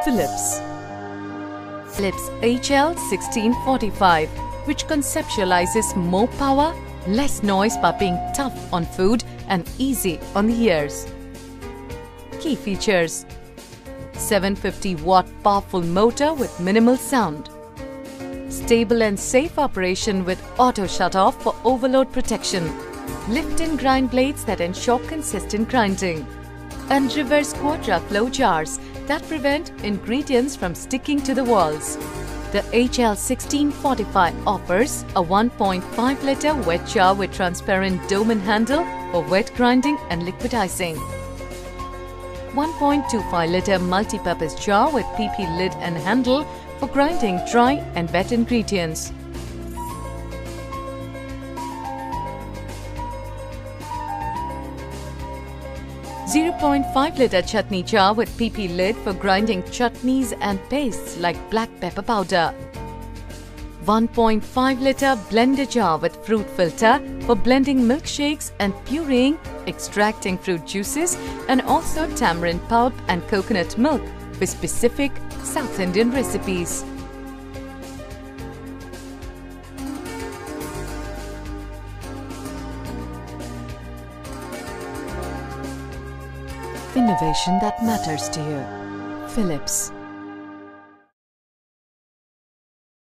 Philips. Philips HL1645, which conceptualizes more power, less noise by being tough on food and easy on the ears. Key features: 750-watt powerful motor with minimal sound. Stable and safe operation with auto shut-off for overload protection. Lift and grind blades that ensure consistent grinding. And reverse quadra flow jars that prevent ingredients from sticking to the walls. The HL1645 offers a 1.5-litre wet jar with transparent dome and handle for wet grinding and liquidizing. 1.25-litre multi-purpose jar with PP lid and handle for grinding dry and wet ingredients. 0.5-litre chutney jar with PP lid for grinding chutneys and pastes like black pepper powder. 1.5-litre blender jar with fruit filter for blending milkshakes and pureeing, extracting fruit juices, and also tamarind pulp and coconut milk for specific South Indian recipes. Innovation that matters to you. Philips.